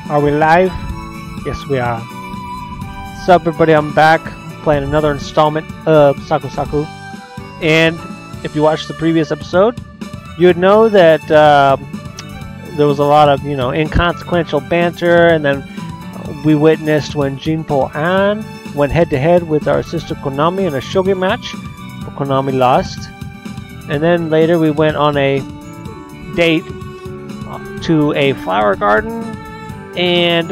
Are we live? Yes, we are. What's up, everybody? I'm back playing another installment of Saku Saku. And if you watched the previous episode, you'd know that there was a lot of, inconsequential banter, and then we witnessed when Jinpo An went head-to-head with our sister Konami in a shogi match, but Konami lost. And then later we went on a date to a flower garden, and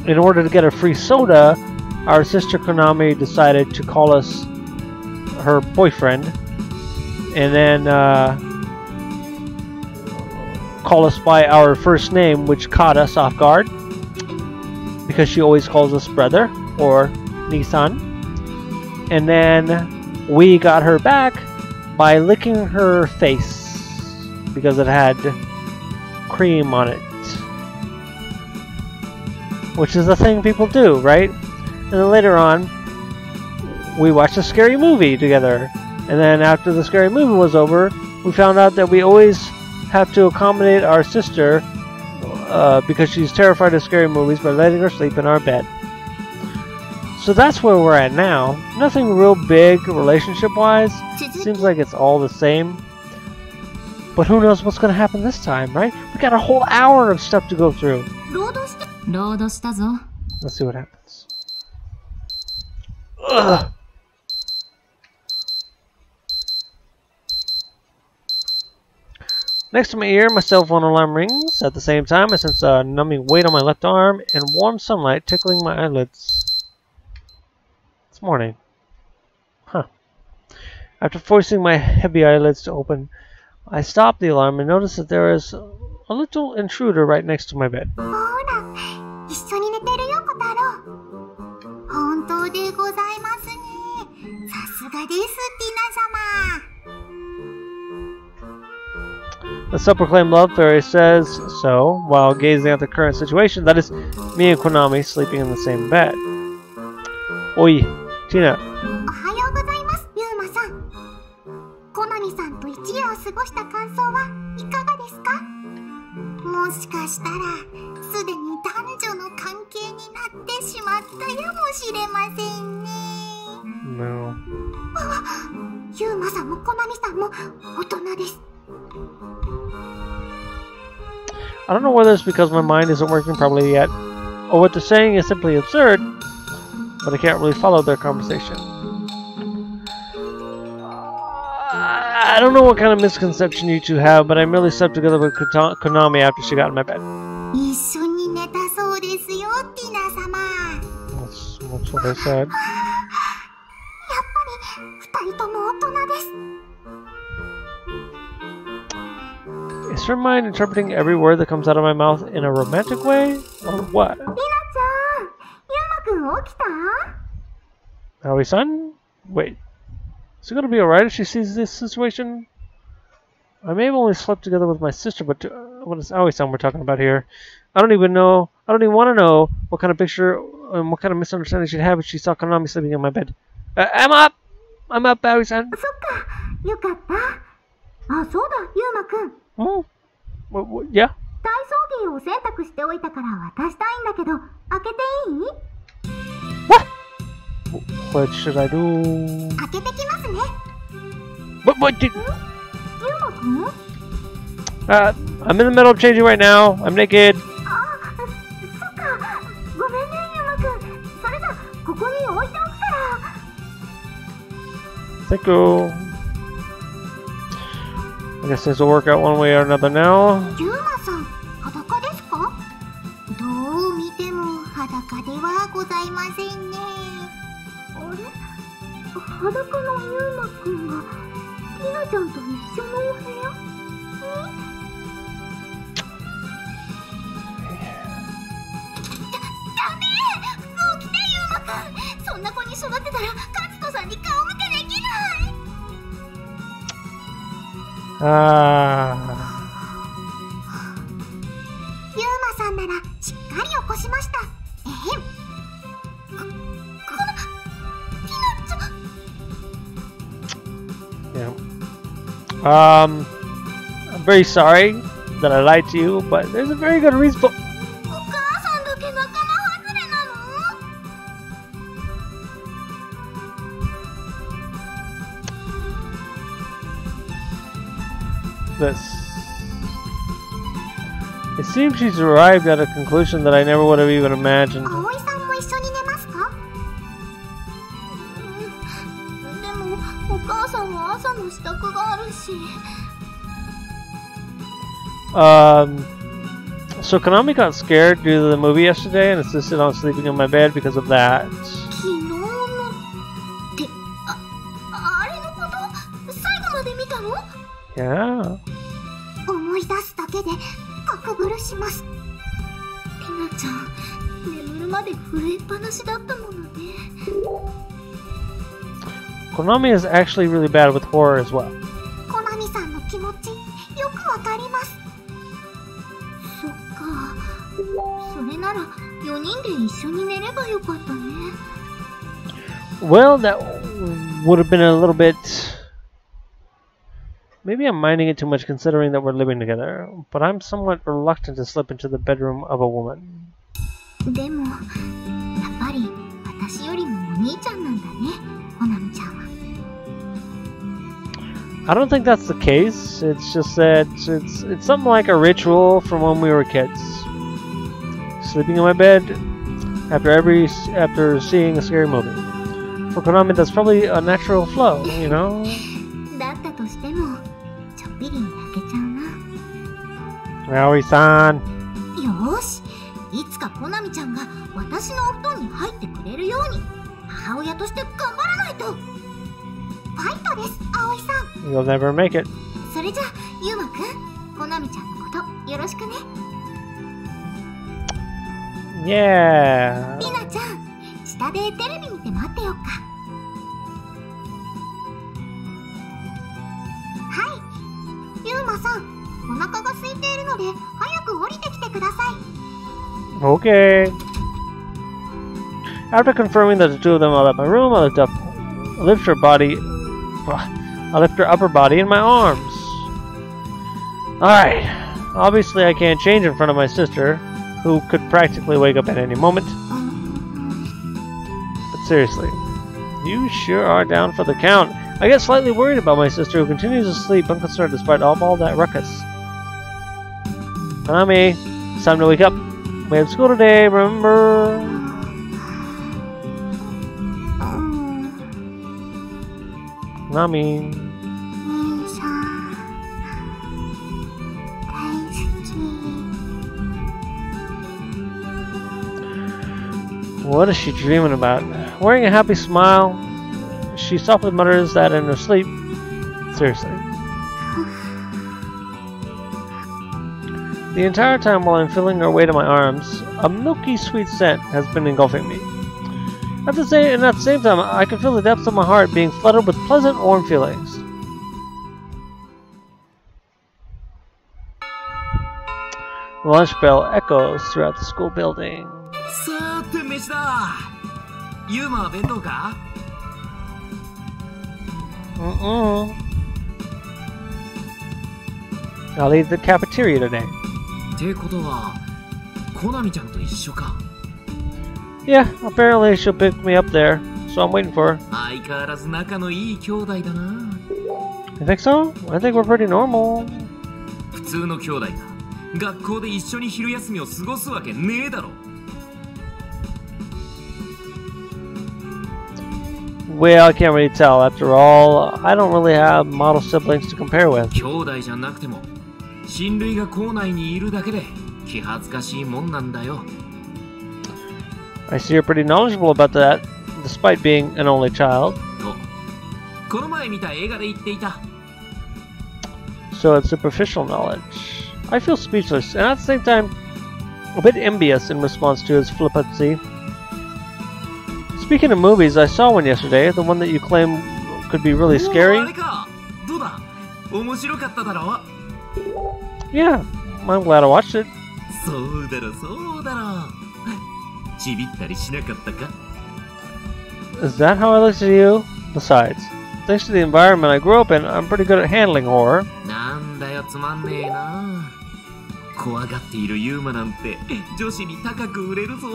in order to get a free soda, our sister Konami decided to call us her boyfriend, and then call us by our first name, which caught us off guard because she always calls us brother or Nissan. And then we got her back by licking her face because it had cream on it, which is the thing people do, right? And then later on, we watched a scary movie together. And then after the scary movie was over, we found out that we always have to accommodate our sister because she's terrified of scary movies by letting her sleep in our bed. So that's where we're at now. Nothing real big relationship-wise. Seems like it's all the same. But who knows what's going to happen this time, right? We got a whole hour of stuff to go through. Let's see what happens. Ugh. Next to my ear, my cell phone alarm rings. At the same time, I sense a numbing weight on my left arm and warm sunlight tickling my eyelids. It's morning. Huh. After forcing my heavy eyelids to open, I stop the alarm and notice that there is a little intruder right next to my bed. The self-proclaimed love fairy says so while gazing at the current situation. That is me and Konami sleeping in the same bed. Oi, Tina. No. I don't know whether it's because my mind isn't working properly yet, or what they're saying is simply absurd, but I can't really follow their conversation. I don't know what kind of misconception you two have, but I merely slept together with Konami after she got in my bed. That's what I said. Is her mind interpreting every word that comes out of my mouth in a romantic way, or what? Aoi-san? Wait. Is it going to be alright if she sees this situation? I may have only slept together with my sister, but what is Aoi-san we're talking about here? I don't even want to know what kind of picture and what kind of misunderstanding she'd have if she saw Konami sleeping in my bed. I'm up! I'm up, Aoi-san. Oh? Yeah? What? What should I do? What did... I'm in the middle of changing right now. I'm naked. Thank you. I guess this will work out one way or another now. Yeah. I'm very sorry that I lied to you, but there's a very good reason for... お母さんだけ仲間外れなの？ this. It seems she's arrived at a conclusion that I never would have even imagined. 葵さんも一緒に寝ますか？でもお母さんは朝の支度があるし。So Konami got scared due to the movie yesterday and insisted on sleeping in my bed because of that. 昨日のってあれのこと最後まで見たの？ Yeah. 思い出すだけでカクブルします。ティナちゃん眠るまで震えっぱなしだったものね。 Konami is actually really bad with horror as well. コナミさんの気持ちよくわかります。そっか、それなら4人で一緒に寝ればよかったね。 Well, that would have been a little bit... Maybe I'm minding it too much considering that we're living together, but I'm somewhat reluctant to slip into the bedroom of a woman. でも、やっぱり私よりもお兄ちゃんなんだね、コナミちゃんは。 I don't think that's the case. It's just that it's something like a ritual from when we were kids. Sleeping in my bed after seeing a scary movie. For Konami, that's probably a natural flow, you know? だったとしても、ちょっぴり焼けちゃうな。 Aoi-san. よーし、いつかコナミちゃんが私のお布団に入ってくれるように母親として頑張らないと。ファイトです、葵さん。 You'll never make it. それじゃあ、ユウマくん、コナミちゃんのことよろしくね。 Yeah. リナちゃん、下でテレビ見て待ってよっか。はい、ユウマさん、お腹が空いているので早く降りてきてください。 Okay. After confirming that the two of them are at my room, I lift her upper body in my arms. Alright. Obviously I can't change in front of my sister, who could practically wake up at any moment. But seriously, you sure are down for the count. I get slightly worried about my sister, who continues to sleep unconcerned despite all that ruckus. Konami, it's time to wake up. We have school today, remember? Konami. What is she dreaming about? Wearing a happy smile, she softly mutters that in her sleep. Seriously. The entire time while I'm feeling her weight in my arms, a milky sweet scent has been engulfing me. At the same time, I can feel the depths of my heart being flooded with pleasant, warm feelings. The lunch bell echoes throughout the school building. さて飯だ。ユーマは弁当か？ I'll eat the cafeteria today. ってことは、コナミちゃんと一緒か。 Yeah, apparently she'll pick me up there, so I'm waiting for her. 相変わらず仲のいい兄弟だな。 You think so? I think we're pretty normal. 普通の兄弟が学校で一緒に昼休みを過ごすわけねえだろ。 Well, I can't really tell. After all, I don't really have model siblings to compare with. 兄弟じゃなくても、親類が校内にいるだけで気恥ずかしいもんなんだよ。 I see you're pretty knowledgeable about that, despite being an only child. と、この前見た映画で言っていた。 So it's superficial knowledge. I feel speechless, and at the same time, a bit envious in response to his flippancy. Speaking of movies, I saw one yesterday, the one that you claim could be really scary. あれか。どうだ？面白かっただろ？ Yeah, I'm glad I watched it. そうだろそうだろ。ちびったりしなかったか？ Is that how I looked at you? Besides, thanks to the environment I grew up in, I'm pretty good at handling horror. なんだよつまんねえな。怖がっているユーマなんて女子に高く売れるぞ。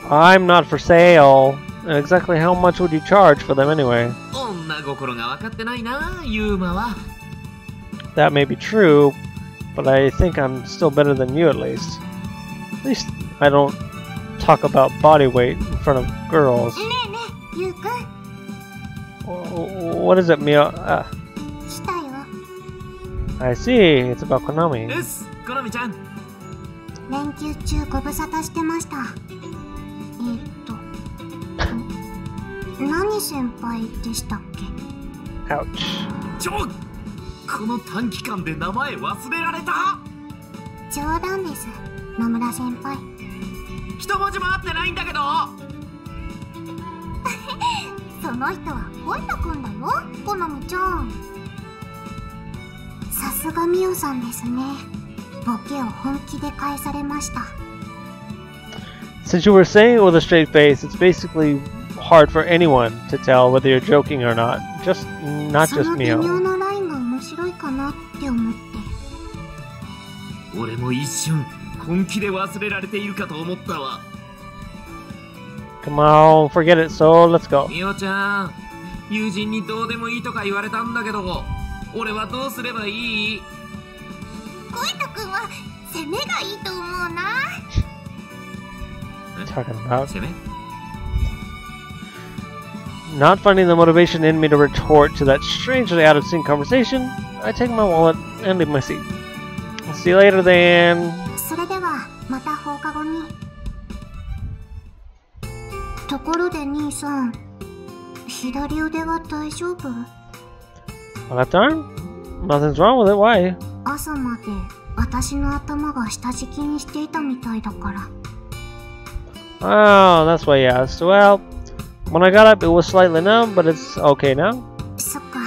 I'm not for sale. And exactly how much would you charge for them anyway? 女心が分かってないな、ユーマは。 That may be true, but I think I'm still better than you at least. At least I don't talk about body weight in front of girls. ねえねえ、ゆうくん。 What is it, Mio? したよ。 I see. It's about Konami. うっす、コナミちゃん。連休中ご無沙汰してました。何先輩でしたっけ？ Ouch. この短期間で名前忘れられた。冗談です、野村先輩。一文字も合ってないんだけど。その人はコイタくんだよ、コナミちゃん。さすがミオさんですね。ボケを本気で返されました。 Since you were saying it with a straight face, it's basically hard for anyone to tell whether you're joking or not. Not そ just の微妙 Mio. なラインが面白いかなって思って。俺も一瞬本気で忘れられているかと思ったわ。 Come on, forget it, so let's go. ミオちゃん、友人にどうでもいいとか言われたんだけど、俺はどうすればいい？コイタくんは攻めがいいと思うな。Talking about 攻め？ not finding the motivation in me to retort to that strangely out of sync conversation, I take my wallet and leave my seat. See you later then. それではまた放課後に。ところで兄さん、左腕は大丈夫？ Left arm? Nothing's wrong with it. Why? 朝まで私の頭が下敷きにしていたみたいだから。 Oh, that's why you asked. Well, when I got up, it was slightly numb, but it's okay now. そっか。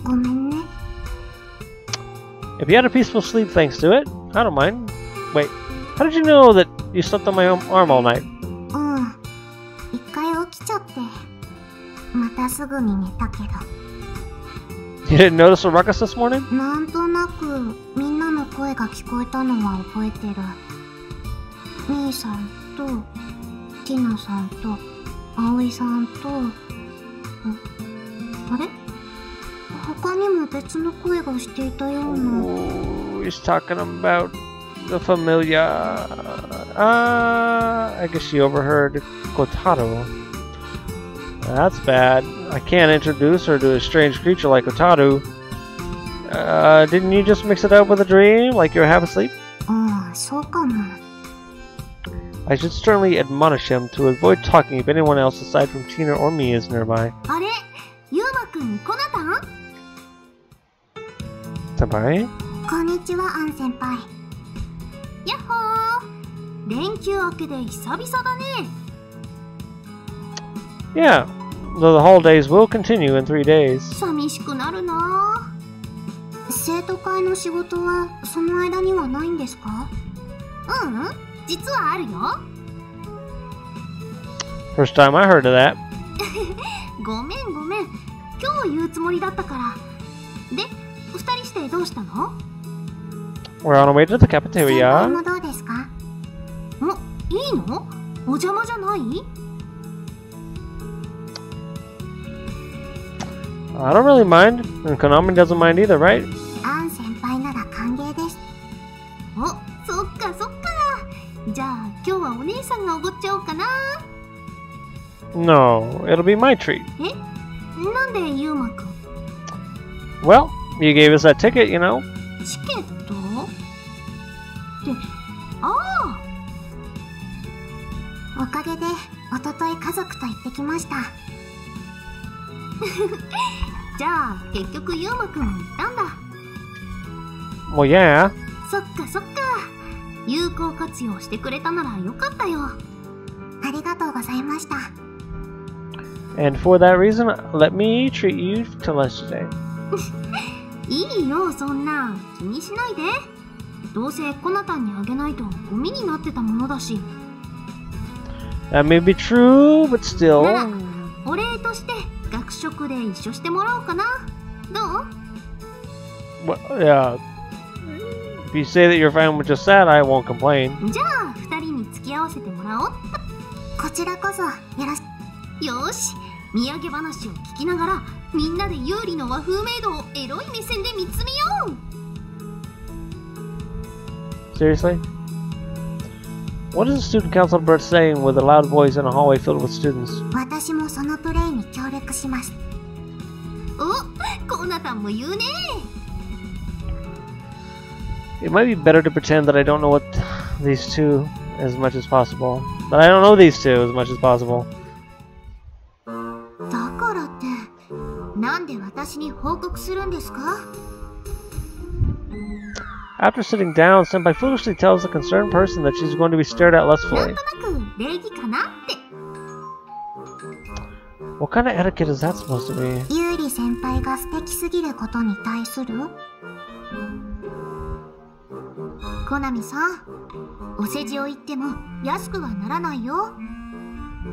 ごめんね。 If you had a peaceful sleep thanks to it, I don't mind. Wait, how did you know that you slept on my arm all night? うん。一回起きちゃって。またすぐに寝たけど。 You didn't notice a ruckus this morning? なんとなくみんなの声が聞こえたのは覚えてる。兄さんとティナさんと葵さんと、あれ？他にも別の声がしていたような。 Ooh, he's talking about the familiar. I guess she overheard Kotaro. That's bad. I can't introduce her to a strange creature like Kotaro. Didn't you just mix it up with a dream, like you're half asleep? ああ、そうかも。 I should sternly admonish him to avoid talking if anyone else aside from Tina or me is nearby. あれ？ゆうまくん、コナタン？ Senpai? こんにちは、アン先輩。やっほー。連休明けで久々だね。Yeah, though the holidays will continue in 3 days. 寂しくなるな。生徒会の仕事はその間にはないんですか？うん、実はあるよ。First time I heard of that. ごめん。今日言うつもりだったから。で、二人してどうしたの？ We're on our way to the 先輩 cafeteria. もどうですか？いいの？お邪魔じゃない？ I don't really mind, and Konami doesn't mind either, right? アン先輩なら歓迎です。お、そっか。じゃあ今日はお姉さんがおごっちゃおうかな。 No, it'll be my treat. え？なんでゆうまくん？ Well, you gave us that ticket, you know. チケット？って、ああ！おかげでおととい家族と行ってきました。じゃあ結局ゆうまくんも行ったんだ。 Well, yeah. そっか。有効活用してくれたならよかったよ。ありがとうございました。 And for that reason, let me treat you to lunch today. いいよ、そんな気にしないで。どうせコナタンにあげないとゴミになってたものだし。 That may be true, but still. ならお礼として学食で一緒してもらおうかな。どう？ Well, yeah. If you say that you're fine with just that, I won't complain. じゃあ2人に付き合わせてもらおう。こちらこそよし、土産話を聞きながらみんなで有利の和風メイドをエロい目線で見つめよう。 Seriously? What is the student council bird saying with a loud voice in a hallway filled with students? 私もそのプレイに協力します。お、コナタンも言うね。 It might be better to pretend that I don't know what these two as much as possible. But I don't know these two as much as possible. だからってなんで私に報告するんですか？ After sitting down, Senpai foolishly tells the concerned person that she's going to be stared at なん lustfully. となく礼儀かなって。 What kind of etiquette is that supposed to be? ユーリ先輩が素敵すぎることに対する？コナミさん、お世辞を言っても安くはならないよ。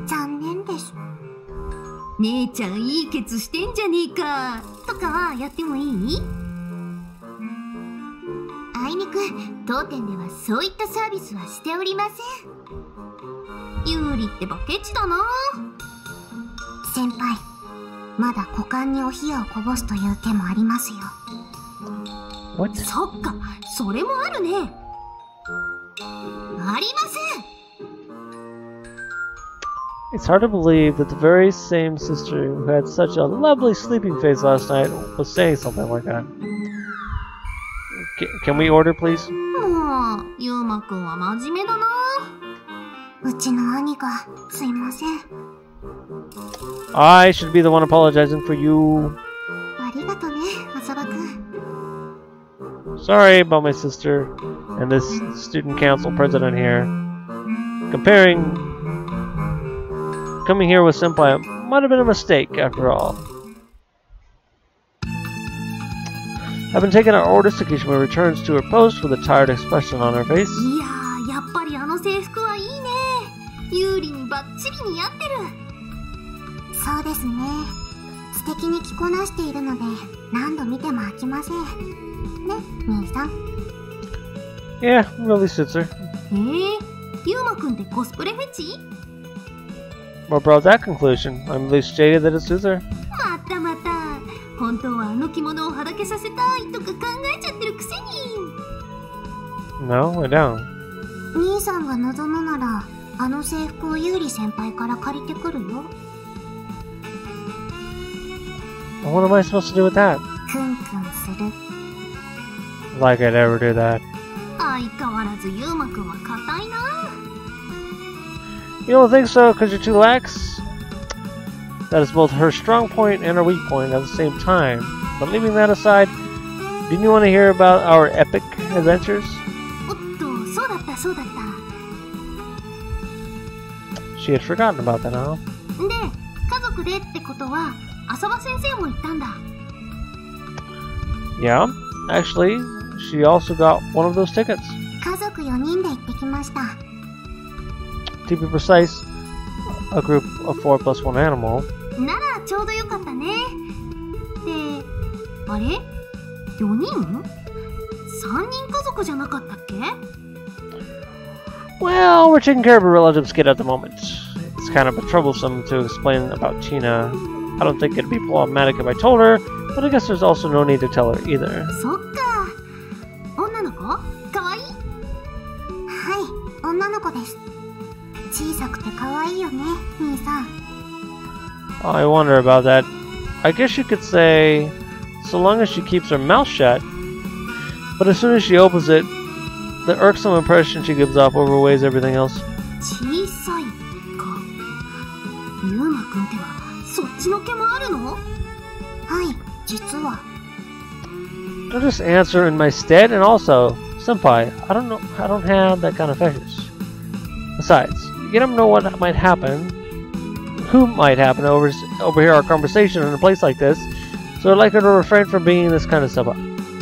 残念です。姉ちゃんいいケツしてんじゃねえかとかはやってもいい？あいにく当店ではそういったサービスはしておりません。ユーリってバケチだな。先輩、まだ股間にお冷やをこぼすという手もありますよ。 What? そっか、それもあるね。ありません。 It's hard to believe that the very same sister who had such a lovely sleeping face last night was saying something like that. Can we order, please? もう、ユーマくんは真面目だな。うちの兄がすいません。 I should be the one apologizing for you. ありがとね、浅葉くん。 Sorry about my sister and this student council president here. Coming here with Senpai might have been a mistake after all. Having taken our orders, Takishima returns to her post with a tired expression on her face. いやー、やっぱりあの制服はいいね。ユーリにバッチリ似合ってる。そうですね。素敵に着こなしているので何度見ても飽きません。ね、兄さん。 Yeah, really suits her. ユーマくんってコスプレフェチ？ What brought that conclusion? I'm at least stated that it suits her. またまた。本当はあの着物をはだけさせたいとか考えちゃってるくせに。 No, I don't. 兄さんが望むならあの制服をユーリ先輩から借りてくるよ。 What am I supposed to do with that? クンクンする。 Like I'd ever do that. 相変わらずユーマくんは硬いな。 You don't think so because you're too lax? That is both her strong point and her weak point at the same time. But leaving that aside, didn't you want to hear about our epic adventures? おっと、そうだったそうだった。 She had forgotten about that now. で、家族でってことは浅葉先生も言ったんだ。 Yeah, actually, she also got one of those tickets. 家族4人で行ってきました。 To be precise, a group of 4 plus 1 animal. ならちょうどよかったね。で、あれ ?4 人 ?3 人家族じゃなかったっけ？ Well, we're taking care of a relative's kid at the moment. It's kind of troublesome to explain about Tina. I don't think it'd be problematic if I told her, but I guess there's also no need to tell her either. そっか。女の子？かわいい？はい、女の子です。小さくてかわいいよね、兄さん。 I wonder about that. I guess you could say, so long as she keeps her mouth shut. But as soon as she opens it, the irksome impression she gives off overweighs everything else. 小さいか。ユーマくんってはそっちの毛もあるの？はい、実は。 I'll just answer in my stead, and also, Senpai, I don't have that kind of fetish. Besides, you never know what might happen. Who might happen to overhear our conversation in a place like this, so I'd like her to refrain from bringing this kind of stuff up.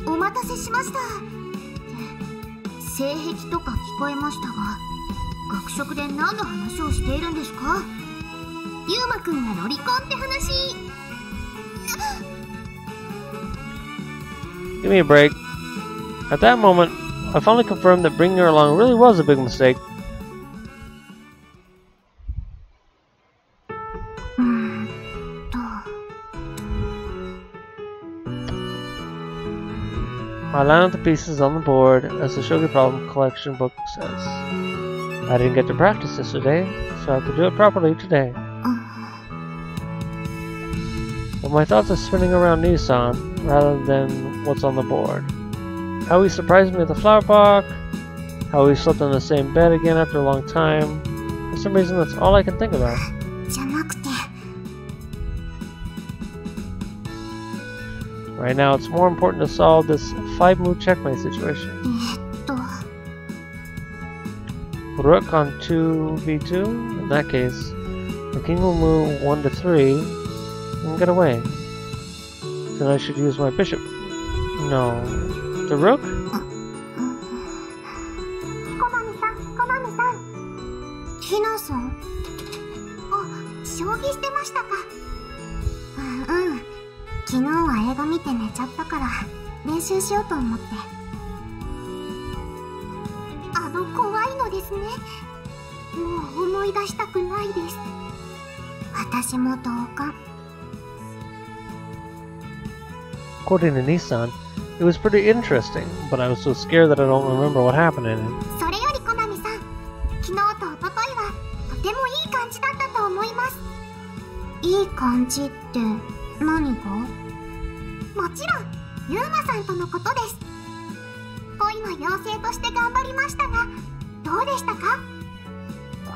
お待たせしました。性癖とか聞こえましたが、学食で何の話をしているんですか？ユーマくんがロリコンって話。Give me a break. At that moment, I finally confirmed that bringing her along really was a big mistake. I lined up the pieces on the board as the Shogi Problem collection book says. I didn't get to practice yesterday, so I have to do it properly today. But my thoughts are spinning around Nissan rather than what's on the board. How he surprised me at the flower park, how we slept in the same bed again after a long time. For some reason, that's all I can think about. Right now, it's more important to solve this 5-move checkmate situation. Rook on 2v2. In that case, the king will move 1 to 3 and get away. Then I should use my bishop. No. The rook? Hina-san. Oh, 将棋してましたか。昨日は映画見て寝ちゃったから練習しようと思って。怖いのですね。もう思い出したくないです。私も同感。According to Nissan, it was pretty interesting, but I was so scared that I don't remember what happened in it. それよりコナミさん、昨日と一昨日はとてもいい感じだったと思います。いい感じって何が？もちろん、ユーマさんとのことです。恋の妖精として頑張りましたが、どうでしたか？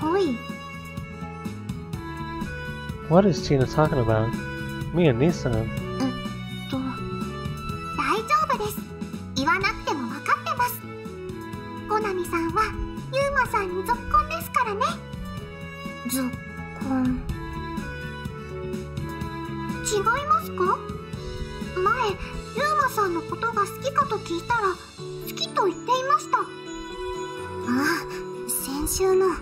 恋。What is Tina talking about? Me and Nissan. 大丈夫です。言わなくても分かってます。コナミさんはユーマさんにぞっこんですからね。ぞっこん。違いますか？前、ユーマさんのことが好きかと聞いたら、好きと言っていました。ああ、先週の。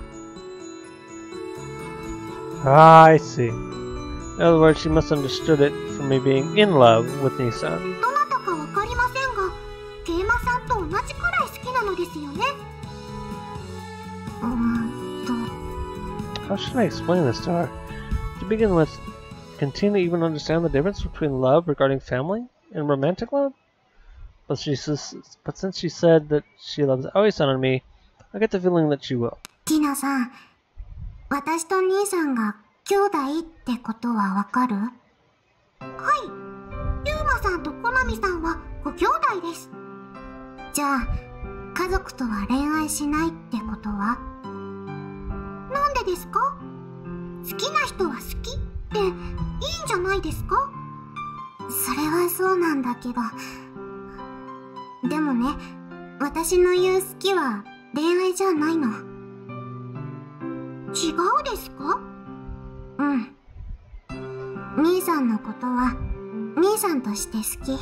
I see. In other words, she misunderstood it from me being in love with Nissan. どなたかわかりませんが、ケイマさんと同じくらい好きなのですよね。How should I explain this to her? To begin with, can Tina even understand the difference between love regarding family and romantic love? But since she said that she loves Aoi-san and me, I get the feeling that she will. ティナさん、私と兄さんが兄弟ってことはわかる？はい、ユーマさんとコナミさんはご兄弟です。じゃあ、家族とは恋愛しないってことは？なんでですか？好きな人は好きっていいんじゃないですか？それはそうなんだけど。でもね、私の言う好きは恋愛じゃないの。違うですか？うん。兄さんのことは兄さんとして好き。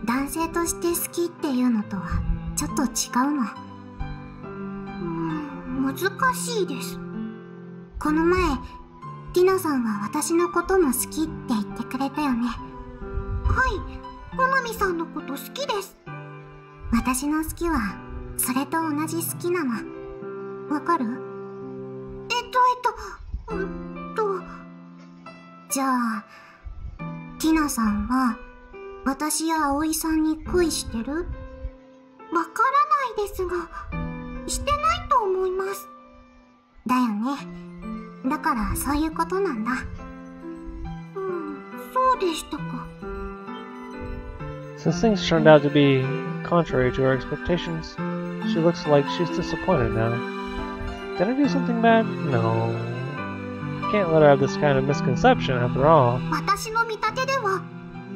男性として好きっていうのとはちょっと違うの。難しいです。この前、ティナさんは私のことも好きって言ってくれたよね。はい、コナミさんのこと好きです。私の好きはそれと同じ好きなの。わかる？じゃあ、ティナさんは私や葵さんに恋してる？わからないですが、してないと思います。だよね。だからそういうことなんだ。そうでしたか。Since things turned out to be contrary to her expectations, she looks like she's disappointed now. Did I do something bad? No. Can't let her have this kind of misconception after all. 私の見立てでは、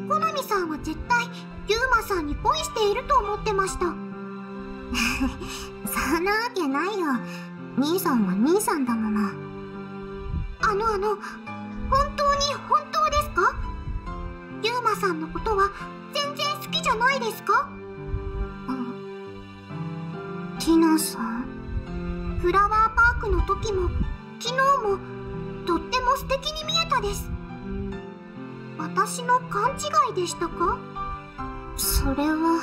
コナミさんは絶対ユーマさんに恋していると思ってました。そんなわけないよ。兄さんは兄さんだもの。本当に本当ですか？ユーマさんのことは全然好きじゃないですか？ティナさん、フラワーパークの時も昨日もとっても素敵に見えたです。私の勘違いでしたか？それは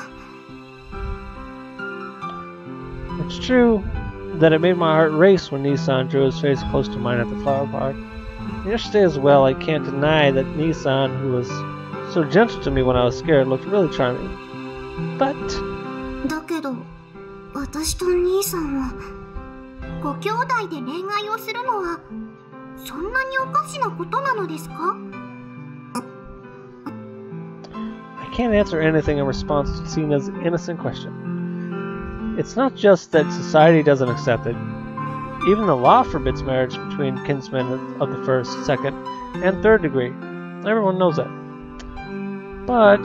It's true that it made my heart race when Nissan drew his face close to mine at the flower park. Yesterday as well, I can't deny that Nissan, who was so gentle to me when I was scared, looked really charming. But... だけど、私と兄さんは、ご兄弟で恋愛をするのは、そんなにおかしなことなのですか? I can't answer anything in response to Tina's innocent question. It's not just that society doesn't accept it. Even the law forbids marriage between kinsmen of the first, second, and third degree. Everyone knows that. But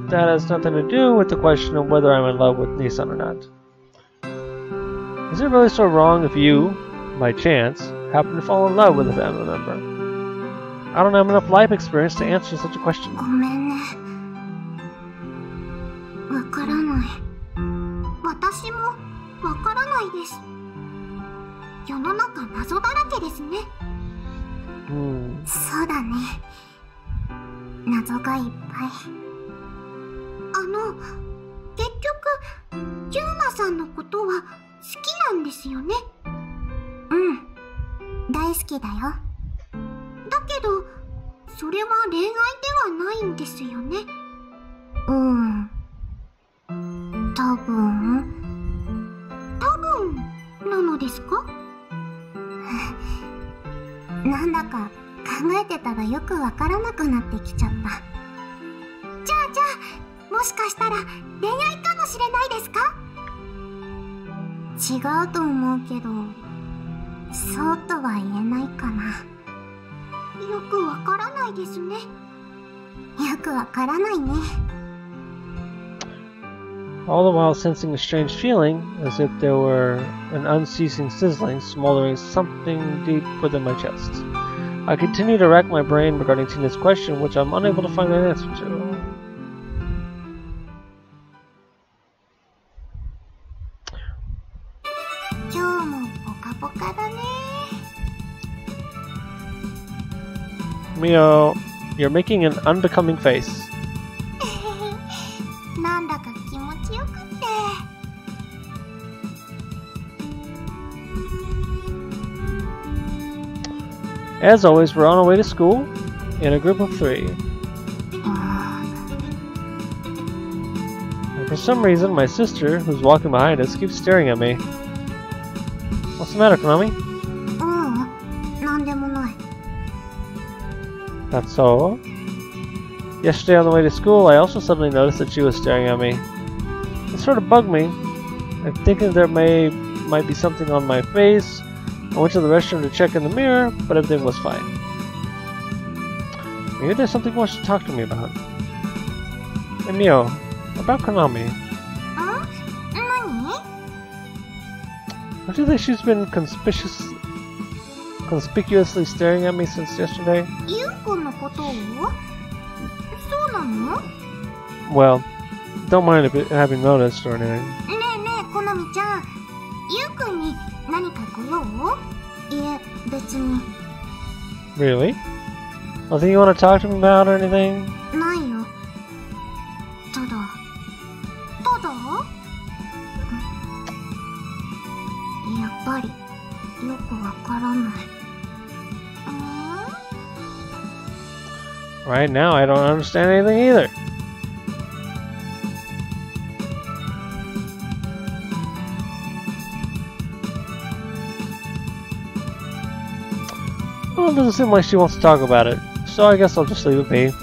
that has nothing to do with the question of whether I'm in love with Nissan or not. Is it really so wrong if you, by chance, happen to fall in love with a family member? I don't have enough life experience to answer such a question. ごめんね。わからない。私もわからないです。世の中謎だらけですね。そうだね。謎がいっぱい。結局、ユーマさんのことは好きなんですよね。大好きだよ。だけど、それは恋愛ではないんですよね。多分なのですか？なんだか考えてたらよくわからなくなってきちゃった。じゃあ、もしかしたら恋愛かもしれないですか？違うと思うけど、そうとは言えないかな。よくわからないですね。よくわからないね。All the while sensing a strange feeling, as if there were an unceasing sizzling, smoldering something deep within my chest. I continue to rack my brain regarding Tina's question, which I'm unable to find an answer to. Mio, you're making an unbecoming face. なんだか気持ちよくって。As always, we're on our way to school in a group of 3. And for some reason, my sister, who's walking behind us, keeps staring at me. What's the matter, Konami? なんでもない。 That's all. Yesterday on the way to school, I also suddenly noticed that she was staring at me. It sort of bugged me. I'm thinking there might be something on my face. I went to the restroom to check in the mirror, but everything was fine. Maybe there's something more to talk to me about. Hey Mio, about Konami. Don't you think she's been conspicuously staring at me since yesterday? Well, don't mind if it having noticed or anything. Really? Nothing you want to talk to me about or anything? Right now, I don't understand anything either. Well, it doesn't seem like she wants to talk about it, so I guess I'll just leave it be.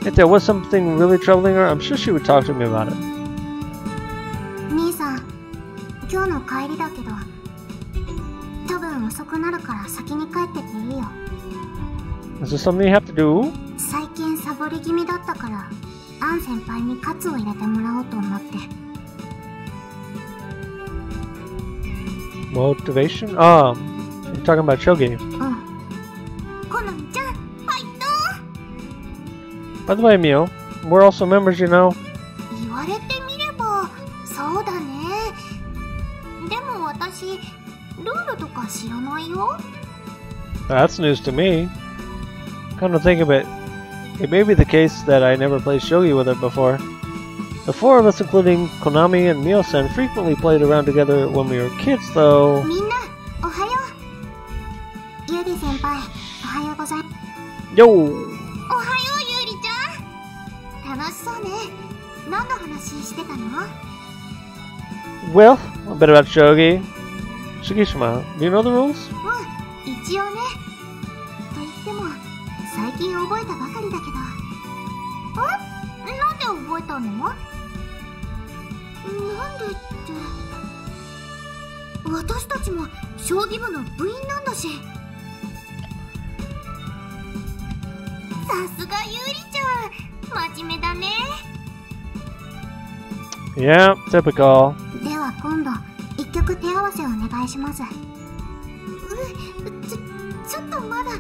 If there was something really troubling her, I'm sure she would talk to me about it. Is there something you have to do? Motivation? Oh, you're talking about shogi. By the way, Mio, we're also members, you know. That's news to me. Come to think of it, it may be the case that I never played shogi with her before. The four of us, including Konami and Mio-san, frequently played around together when we were kids, though. みんな、おはよう。ゆり先輩、おはようございます。Yo! おはよう、ゆりちゃん。楽しそうね。何の話してたの？ Well, a bit about Shogi. Shigishima, do you know the rules? うん、一応ね。と言っても、最近覚えたばかりだけど。なんで覚えたの？なんでって。私たちも将棋部の部員なんだし。さすがゆりちゃん、真面目だね。Yeah, typical. では今度一曲手合わせをお願いします。ちょっとまだ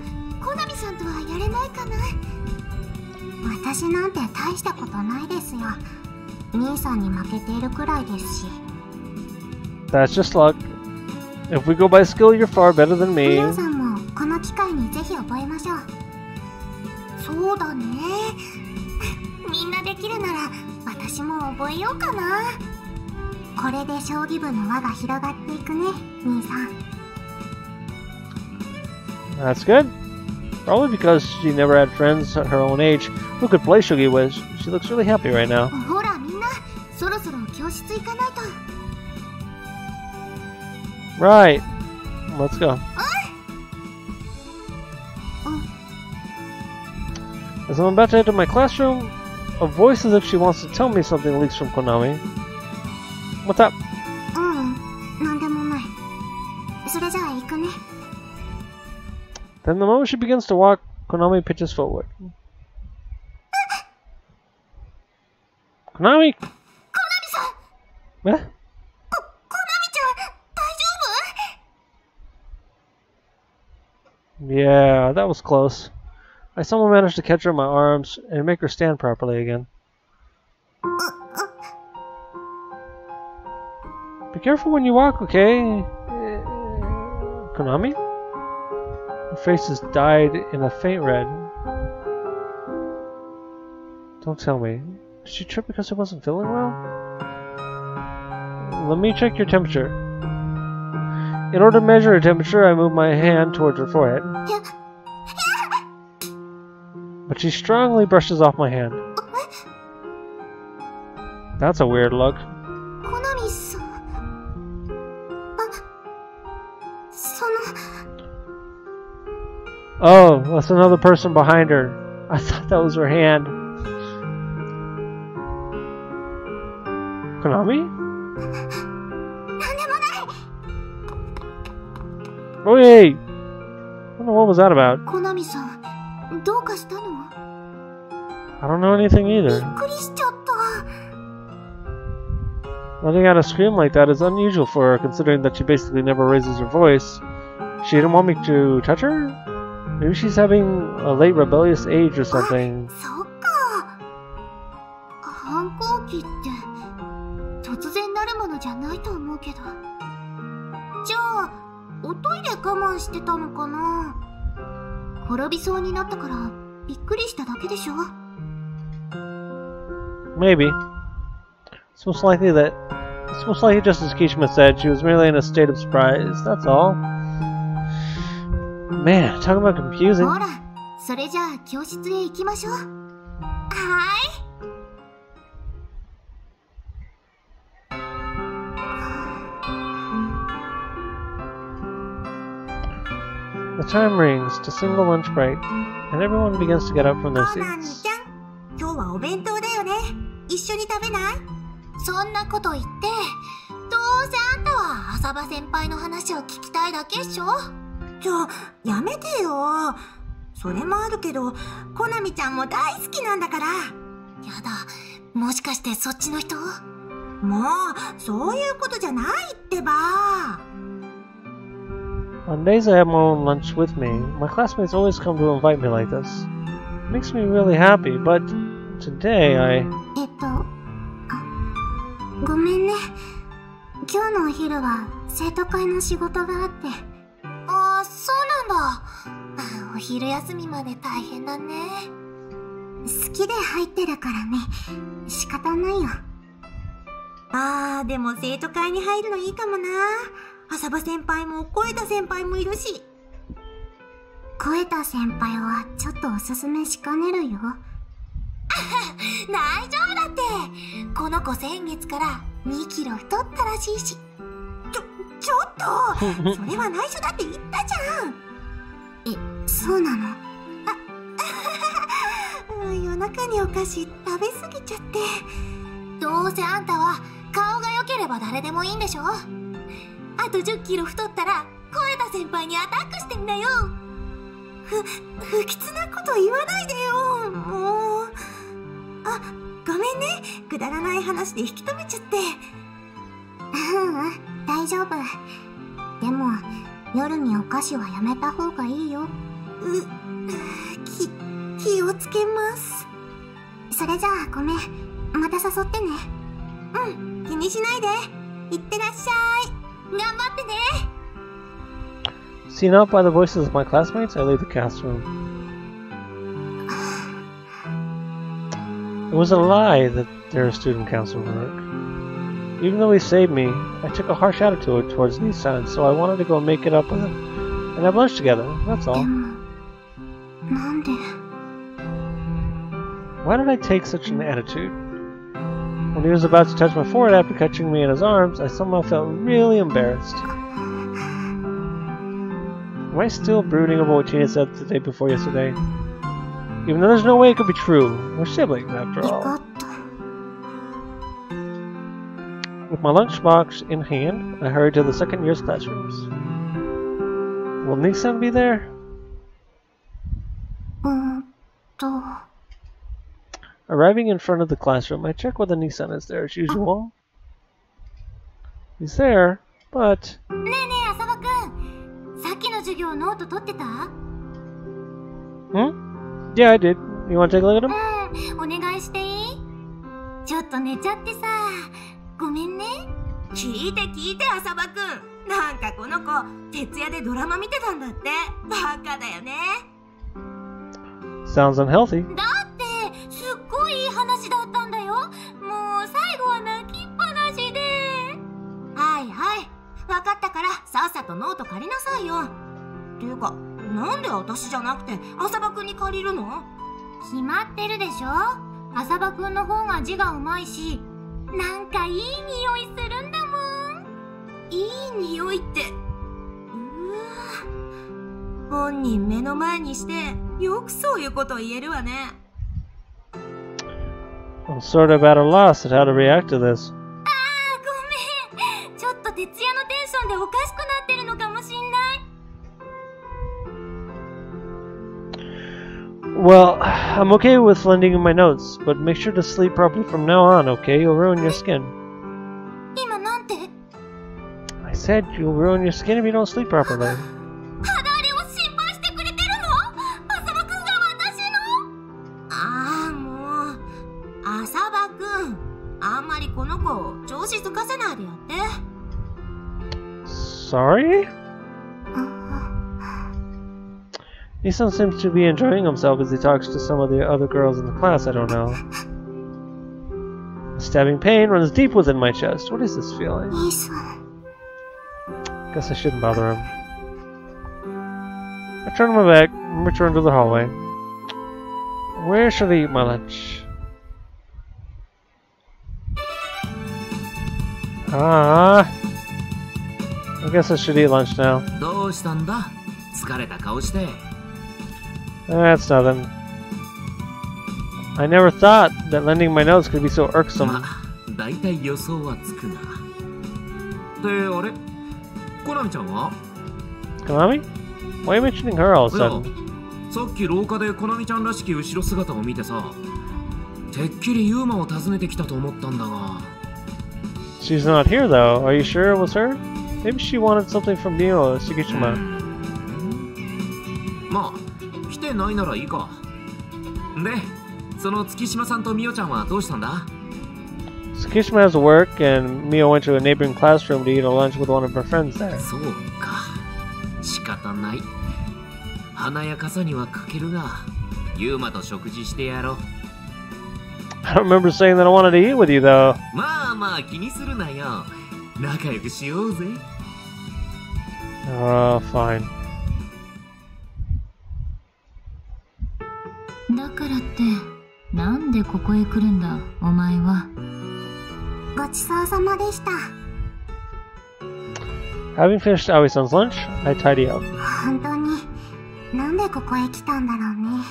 コナミさんとはやれないかな。私なんて大したことないですよ。兄さんに負けているくらいですし。That's just luck. If we go by skill, you're far better than me. 皆さんもこの機会にぜひ覚えましょう。そうだね。みんなできるなら私も覚えようかな。これで将棋部の輪が広がっていくね、兄さん。That's good. Probably because she never had friends at her own age who could play Shogi with. She looks really happy right now. ほらみんな、そろそろ教室行かないと。Right. Let's go. As I'm about to enter my classroom, a voice as if she wants to tell me something leaks from Konami. What's up? なんでもない。それじゃあ行くね。Then the moment she begins to walk, Konami pitches forward. Konami! コナミさん、 Eh? コナミちゃん、大丈夫？ Yeah, that was close. I somehow managed to catch her in my arms and make her stand properly again. Be careful when you walk, okay? Konami? Her face is dyed in a faint red. Don't tell me. Did she trip because I wasn't feeling well? Let me check your temperature. In order to measure her temperature, I move my hand towards her forehead. But she strongly brushes off my hand. That's a weird look. コナミさん。Oh, that's another person behind her. I thought that was her hand. Konami? なんでもない。 Oh, hey! I don't know what was that about. コナミさん、どうかしたの？ I don't know anything び either. っくりしちゃった。 Letting out a scream like that is unusual for her, considering that she basically never raises her voice. She didn't want me to touch her? Maybe she's having a late rebellious age or something. そっか。反抗期って突然なるものじゃないと思うけど。じゃあ、おトイレ我慢してたのかな。転びそうになったからびっくりしただけでしょ。 Maybe. It's most likely just as Kishima said, she was merely in a state of surprise, that's all. Man, talking about confusing. ほら、それじゃあ教室へ行きましょう。はThe time rings to single lunch break, and everyone begins to get up from their コナミ seats. ちゃん、今日はお弁当だよね。一緒に食べない？そんなこと言って、どうせあんたは浅場先輩の話を聞きたいだけっしょ。じゃあ、やめてよ。それもあるけど、コナミちゃんも大好きなんだから。やだ、もしかしてそっちの人？もう、そういうことじゃないってば。On days I have my own lunch with me, my classmates always come to invite me like this. It makes me really happy, but today I... ごめんね。今日のお昼は生徒会の仕事があって。ああ、そうなんだ。お昼休みまで大変だね。好きで入ってるからね。仕方ないよ。あー、でも生徒会に入るのいいかもな。浅場先輩も小枝先輩もいるし。小枝先輩はちょっとおすすめしかねるよ。大丈夫だって。この子先月から2キロ太ったらしいし。ちょっとそれは内緒だって言ったじゃん。え、そうなの？夜中にお菓子食べ過ぎちゃって。どうせあんたは顔が良ければ誰でもいいんでしょ。あと10キロ太ったら小枝先輩にアタックしてみなよ。不吉なこと言わないでよ、もう。あ、ごめんね、くだらない話で引き止めちゃって。大丈夫。でも夜にお菓子はやめた方がいいよ。気をつけます。それじゃあごめん、また誘ってね。うん、気にしないで。いってらっしゃい。頑張ってね。Seen out by the voices of my classmates, I leave the classroom. It was a lie that their student council work. Even though he saved me, I took a harsh attitude towards Nissan, so I wanted to go make it up with him and have lunch together, that's all. Why did I take such an attitude? When he was about to touch my forehead after catching me in his arms, I somehow felt really embarrassed. Am I still brooding over what Tina said the day before yesterday? Even though there's no way it could be true. We're siblings, after all. With my lunchbox in hand, I hurried to the second year's classrooms. Will Nissan be there? Arriving in front of the classroom, I check whether Nissan is there as usual. He's there, but... Yeah, I did. You want to take a look at him? お願いしていい？ちょっと寝ちゃってさ。ごめんね。聞いて浅場くん。なんかこの子、徹夜でドラマ見てたんだって。バカだよね。Sounds unhealthy. だってすっごいいい話だったんだよ。もう最後は泣きっぱなしで。はいはい、分かったからさっさとノート借りなさいよ。っていうか、なんで私じゃなくて浅場くんに借りるの？決まってるでしょ。浅場くんの方が字がうまいし、なんかいい匂いするんだもん。いい匂いって。本人目の前にしてよくそういうこと言えるわね。I'm sort of at a loss at how to react to this. あー、ごめん。ちょっと徹夜のテンションでおかしくなってるのかもしんない。Well, I'm okay with lending you my notes, but make sure to sleep properly from now on, okay? You'll ruin your skin. 今なんて？ I said you'll ruin your skin if you don't sleep properly. 肌荒れを心配してくれてるの？浅場くんが私の？ああ、もう。浅場くん、あんまりこの子調子づかせないでやって。Sorry? Nissan seems to be enjoying himself as he talks to some of the other girls in the class. I don't know. A stabbing pain runs deep within my chest. What is this feeling? Guess I shouldn't bother him. I turn my back and return to the hallway. Where should I eat my lunch? I guess I should eat lunch now. どうしたんだ？疲れた顔して。That's nothing. I never thought that lending my notes could be so irksome. まあ、だいたい予想はつくな。で、あれ？コナミちゃんは？ Konami? Why are you mentioning her all of a いや、 sudden? さっき廊下でコナミちゃんらしき後ろ姿を見てさ、てっきりユーマを訪ねてきたと思ったんだが。She's not here though. Are you sure it was her? Maybe she wanted something from Neo or Sugishima. まあ、来てないならいいか。で、その月島さんとミオちゃんはどうしたんだ？ Sugishima has work and Mio went to a neighboring classroom to eat a lunch with one of her friends there. そうか。仕方ない。華やかさには欠けるが、ユーマと食事してやろう。I don't remember saying that I wanted to eat with you, though. まあまあ気にするなよ。仲良くしようぜ。Fine. だからって、なんでここへ来るんだ、お前は。ごちそうさまでした。Having finished Aoi-san's lunch, I tidy up. 本当に、なんでここへ来たんだろうね。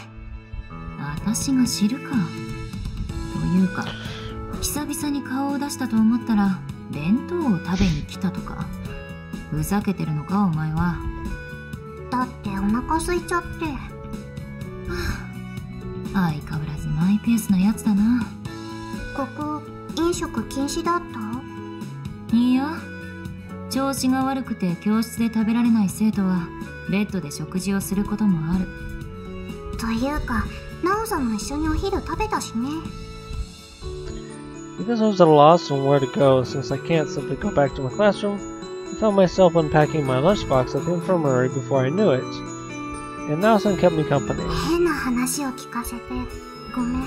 私が知るか。というか、久々に顔を出したと思ったら、弁当を食べに来たとか。ふざけてるのか、お前は。だってお腹空いちゃって。相変わらずマイペースなやつだな。ここ、飲食禁止だった？いや、調子が悪くて教室で食べられない生徒はベッドで食事をすることもある。というか、ナオさんも一緒にお昼食べたしね。Because I was at a loss on where to go since I can't simply go back to my classroom, I found myself unpacking my lunchbox at the infirmary before I knew it. And Nao-san kept me company. 変な話を聞かせてごめん。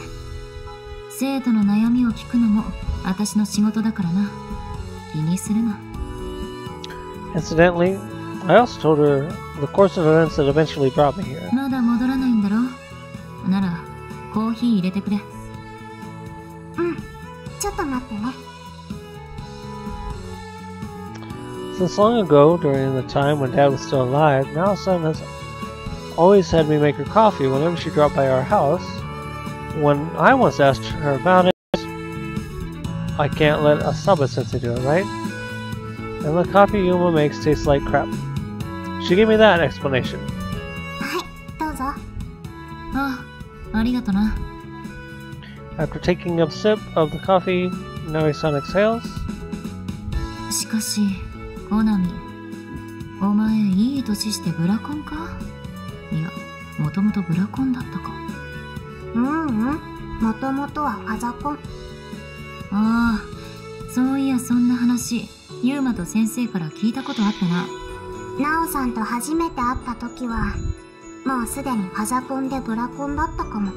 生徒の悩みを聞くのも私の仕事だからな。気にするな。Incidentally, I also told her the course of events that eventually brought me here. まだ戻らないんだろ？なら、コーヒー入れてくれ。うん、ちょっと待ってね。Since long ago, during the time when Dad was still alive, Nao-san has always had me make her coffee whenever she dropped by our house. When I once asked her about it, I can't let a Saba-sensei do it, right? And the coffee Yuma makes tastes like crap. She gave me that explanation. はい、どうぞ。あ、ありがとな。After taking a sip of the coffee, Naoi-san exhales. しかし、コナミ、お前いい年してブラコンか？いや、もともとブラコンだったか。もともとはファザコン。ああ、そういやそんな話、ユーマと先生から聞いたことあったな。ナオさんと初めて会った時は、もうすでにファザコンでブラコンだったかも。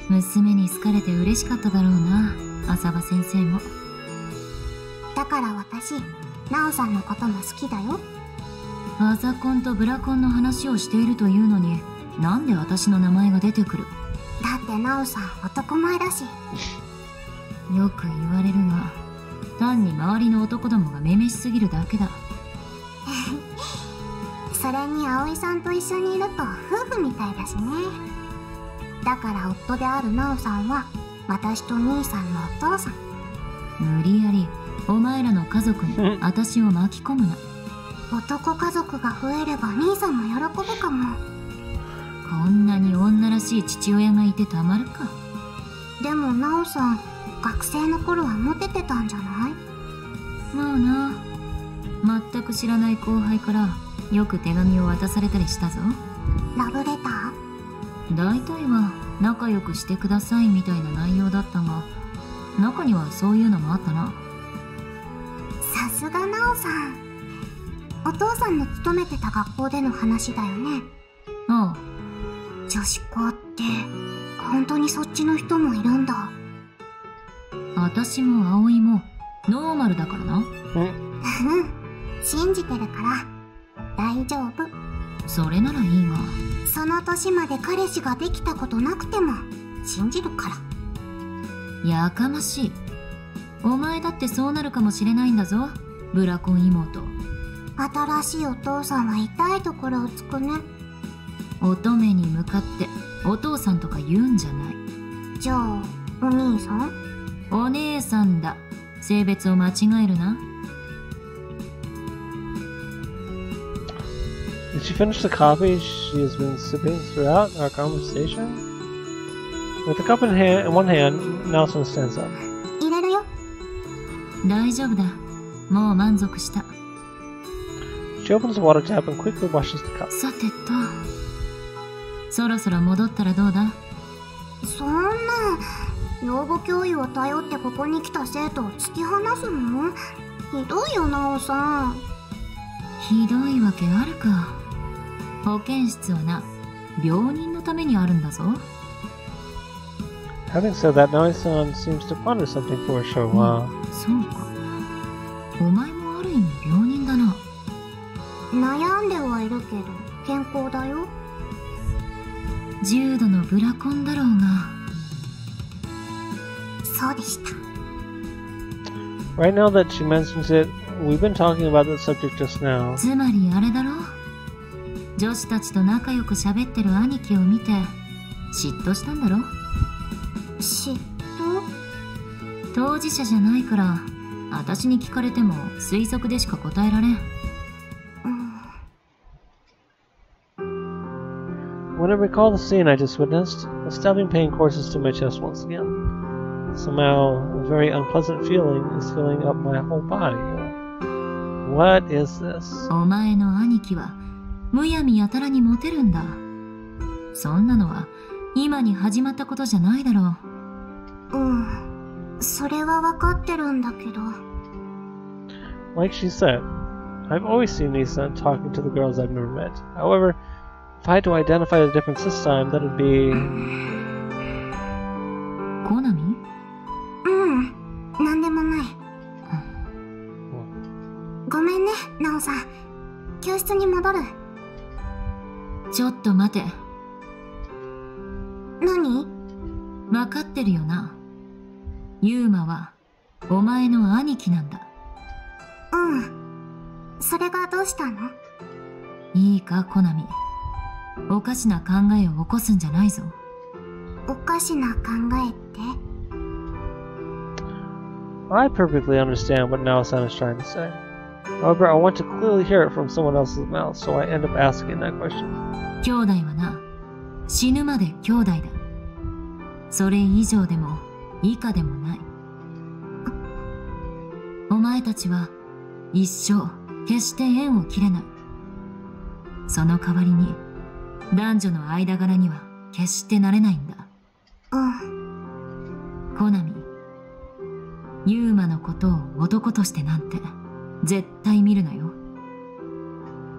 娘に好かれて嬉しかっただろうな、浅葉先生も。だから私、ナオさんのことも好きだよ。ファザコンとブラコンの話をしているというのに、なんで私の名前が出てくる？だってナオさん男前だし。よく言われるが、単に周りの男どもがめめしすぎるだけだ。それに葵さんと一緒にいると夫婦みたいだしね。だから夫であるナオさんは私と兄さんのお父さん。無理やりお前らの家族に私を巻き込むな。男家族が増えれば兄さんも喜ぶかも。こんなに女らしい父親がいてたまるか。でもナオさん、学生の頃はモテてたんじゃない？まあな、全く知らない後輩からよく手紙を渡されたりしたぞ。ラブレター？大体は仲良くしてくださいみたいな内容だったが、中にはそういうのもあったな。さすがナオさん。お父さんの勤めてた学校での話だよね。ああ。女子校って本当にそっちの人もいるんだ。私も葵もノーマルだからな。信じてるから大丈夫。それならいいが、その年まで彼氏ができたことなくても信じるから。やかましい。お前だってそうなるかもしれないんだぞ、ブラコン妹。新しいお父さんは痛いところをつくね。乙女に向かってお父さんとか言うんじゃない。じゃあお兄さん？お姉さんだ。性別を間違えるな。Did she finish the coffee she has been sipping throughout our conversation? With the cup in one hand, Nelson stands up. 入れるよ。大丈夫だ。もう満足した。She opens the water tap and quickly washes the cup. さてと、そろそろ戻ったらどうだ？そんな、養護教諭を頼ってここに来た生徒を突き放すの？ひどいよなおさん。ひどいわけあるか。保健室はな、病人のためにあるんだぞ。Having said that, Naoi-san seems to ponder something for a short while. そうか。お前もある意味病人だな。悩んではいるけど健康だよ。重度のブラコンだろうが。そうでした。Right now that she mentions it, we've been talking about the subject just now. つまりあれだろ。女子たちと仲良く喋ってる兄貴を見て嫉妬したんだろ。嫉妬？当事者じゃないから私に聞かれても推測でしか答えられん。When I recall the scene I just witnessed, a stabbing pain courses through my chest once again. Somehow, a very unpleasant feeling is filling up my whole body. What is this? お前の兄貴はむやみやたらにモテるんだ。そんなのは今に始まったことじゃないだろう。それはわかってるんだけど。Like she said, I've always seen Nisa talking to the girls I've never met. However, if I had to identify the difference this time, that'd be... コナミ？なんでもない。ごめんね、ナオさん。教室に戻る。ちょっと待て。何？わかってるよな。ユーマはお前の兄貴なんだ。それがどうしたの？いいか、コナミ。おかしな考えを起こすんじゃないぞ。おかしな考えって？ I perfectly understand what Nao-san is trying to say. However, I want to clearly hear it from someone else's mouth, so I end up asking that question. 兄弟はな、死ぬまで兄弟だ。それ以上でも以下でもない。お前たちは一生決して縁を切れない。その代わりに男女の間柄には決してなれないんだ。コナミ、ユーマのことを男としてなんて絶対見るなよ。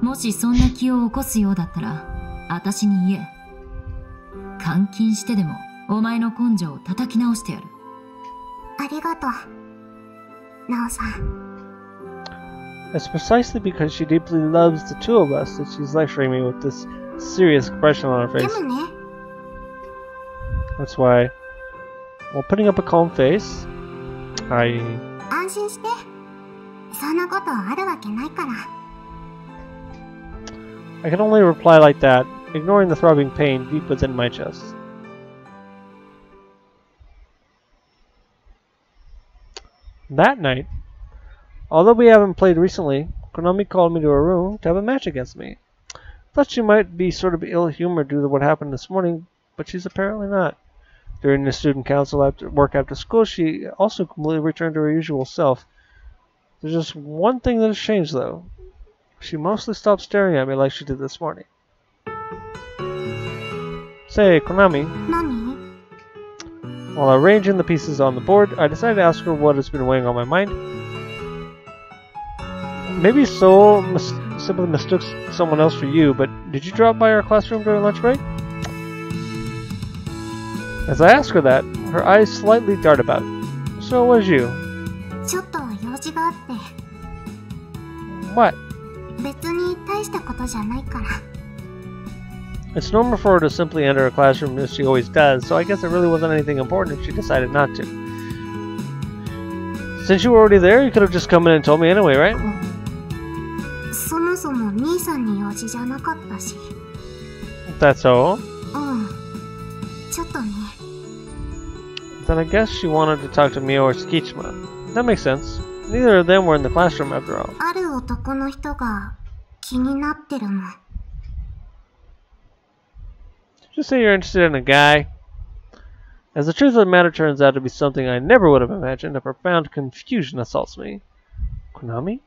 もしそんな気を起こすようだったら私に言え。監禁してでもお前の根性を叩き直してやる。ありがとう、ナオさん。It's precisely because she deeply loves the two of us that she's lecturing me with this serious expression on her で face. もね、That's why, while putting up a calm face, I... 安心して。そんなことあるわけないから。I can only reply like that, ignoring the throbbing pain deep within my chest. That night, although we haven't played recently, Konami called me to her room to have a match against me. Thought she might be sort of ill-humored due to what happened this morning, but she's apparently not. During the student council work after school, she also completely returned to her usual self. There's just one thing that has changed, though. She mostly stopped staring at me like she did this morning. Say, Konami. 何？ While arranging the pieces on the board, I decided to ask her what has been weighing on my mind. Maybe Soul simply mistook someone else for you, but did you drop by our classroom during lunch break? As I asked her that, her eyes slightly dart about. So was you. ちょっと用事があって。 What? 別に大したことじゃないから。 It's normal for her to simply enter a classroom as she always does, so I guess it really wasn't anything important if she decided not to. Since you were already there, you could have just come in and told me anyway, right? そもそも兄さんに用事じゃなかったし。 That's all? ちょっとね。 Then I guess she wanted to talk to Mio or Tsukichima. That makes sense. Neither of them were in the classroom after all. ある男の人が気になってるの。 Just say you're interested in a guy. As the truth of the matter turns out to be something I never would have imagined, a profound confusion assaults me. Konami?